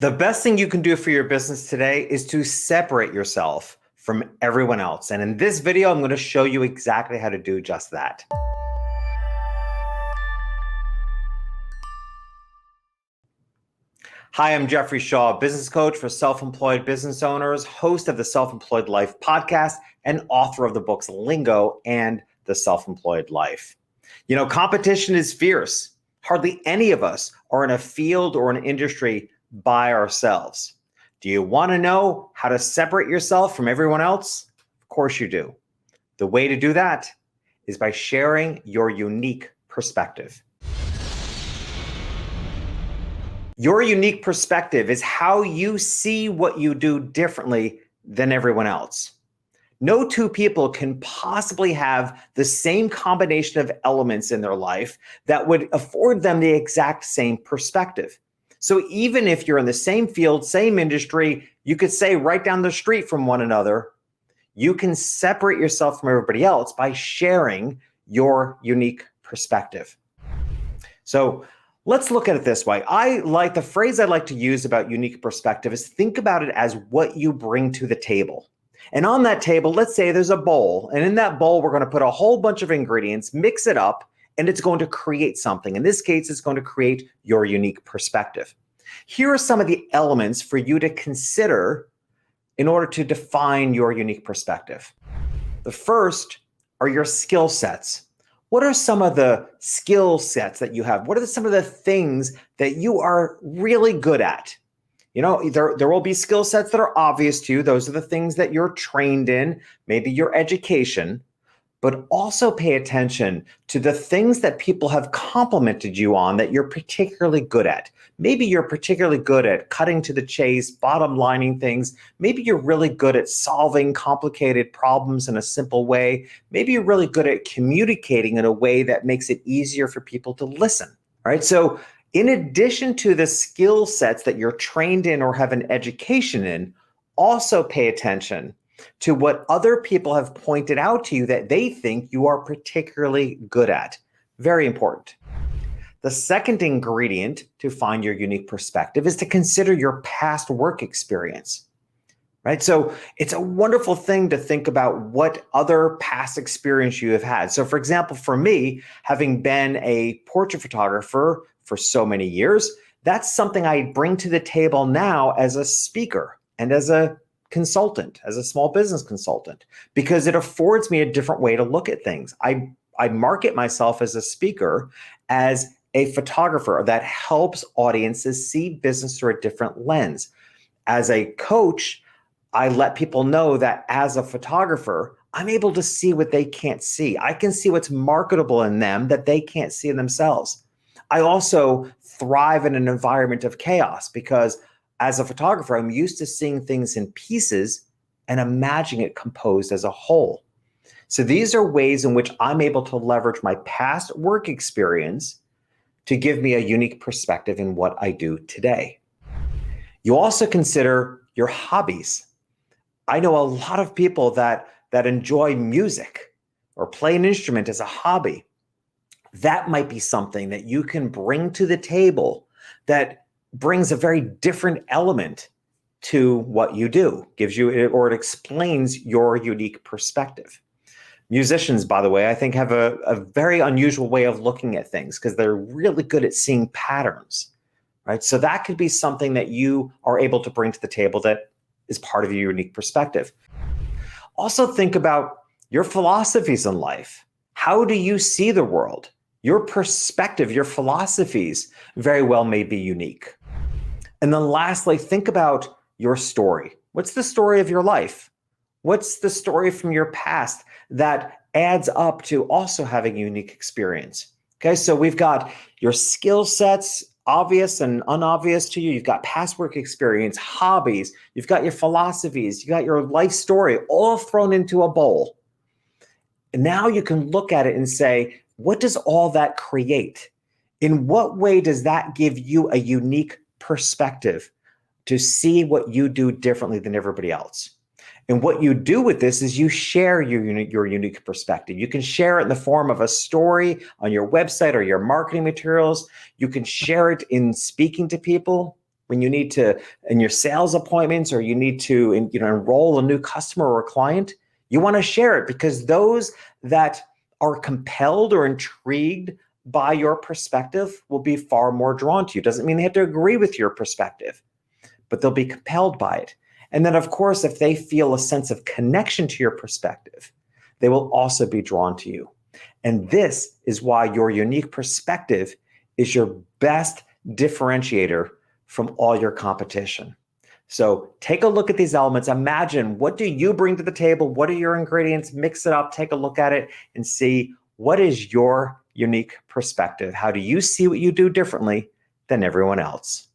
The best thing you can do for your business today is to separate yourself from everyone else. And in this video, I'm going to show you exactly how to do just that. Hi, I'm Jeffrey Shaw, business coach for self-employed business owners, host of the Self-Employed Life podcast, and author of the books Lingo and The Self-Employed Life. You know, competition is fierce. Hardly any of us are in a field or an industry by ourselves. Do you want to know how to separate yourself from everyone else? Of course you do. The way to do that is by sharing your unique perspective. Your unique perspective is how you see what you do differently than everyone else. No two people can possibly have the same combination of elements in their life that would afford them the exact same perspective. So even if you're in the same field, same industry, you could say right down the street from one another, you can separate yourself from everybody else by sharing your unique perspective. So let's look at it this way. The phrase I like to use about unique perspective is think about it as what you bring to the table. And on that table, let's say there's a bowl, and in that bowl, we're going to put a whole bunch of ingredients, mix it up, and it's going to create something. In this case, it's going to create your unique perspective. Here are some of the elements for you to consider in order to define your unique perspective. The first are your skill sets. What are some of the skill sets that you have? What are some of the things that you are really good at? You know, there will be skill sets that are obvious to you. Those are the things that you're trained in, maybe your education. But also pay attention to the things that people have complimented you on that you're particularly good at. Maybe you're particularly good at cutting to the chase, bottom lining things. Maybe you're really good at solving complicated problems in a simple way. Maybe you're really good at communicating in a way that makes it easier for people to listen. All right. So in addition to the skill sets that you're trained in or have an education in, also pay attention to what other people have pointed out to you that they think you are particularly good at. Very important. The second ingredient to find your unique perspective is to consider your past work experience, right? So it's a wonderful thing to think about what other past experience you have had. So for example, for me, having been a portrait photographer for so many years, that's something I bring to the table now as a speaker and as a consultant, as a small business consultant, because it affords me a different way to look at things. I market myself as a speaker, as a photographer that helps audiences see business through a different lens. As a coach, I let people know that as a photographer, I'm able to see what they can't see. I can see what's marketable in them that they can't see in themselves. I also thrive in an environment of chaos because as a photographer, I'm used to seeing things in pieces and imagining it composed as a whole. So these are ways in which I'm able to leverage my past work experience to give me a unique perspective in what I do today. You also consider your hobbies. I know a lot of people that enjoy music or play an instrument as a hobby. That might be something that you can bring to the table that brings a very different element to what you do, gives you, or it explains your unique perspective. Musicians, by the way, I think have a very unusual way of looking at things because they're really good at seeing patterns, right? So that could be something that you are able to bring to the table that is part of your unique perspective. Also think about your philosophies in life. How do you see the world? Your perspective, your philosophies very well may be unique. And then lastly, think about your story. What's the story of your life? What's the story from your past that adds up to also having a unique experience? Okay, so we've got your skill sets, obvious and unobvious to you. You've got past work experience, hobbies, you've got your philosophies, you got your life story all thrown into a bowl. And now you can look at it and say, what does all that create? In what way does that give you a unique perspective to see what you do differently than everybody else? And what you do with this is you share your unique perspective. You can share it in the form of a story on your website or your marketing materials. You can share it in speaking to people. when you need to, in your sales appointments, or you need to enroll a new customer or a client, you want to share it, because those that are compelled or intrigued by your perspective will be far more drawn to you. Doesn't mean they have to agree with your perspective, but they'll be compelled by it. And then, of course, if they feel a sense of connection to your perspective, they will also be drawn to you. And this is why your unique perspective is your best differentiator from all your competition. So take a look at these elements. Imagine, what do you bring to the table? What are your ingredients? Mix it up, take a look at it, and see what is your unique perspective. How do you see what you do differently than everyone else?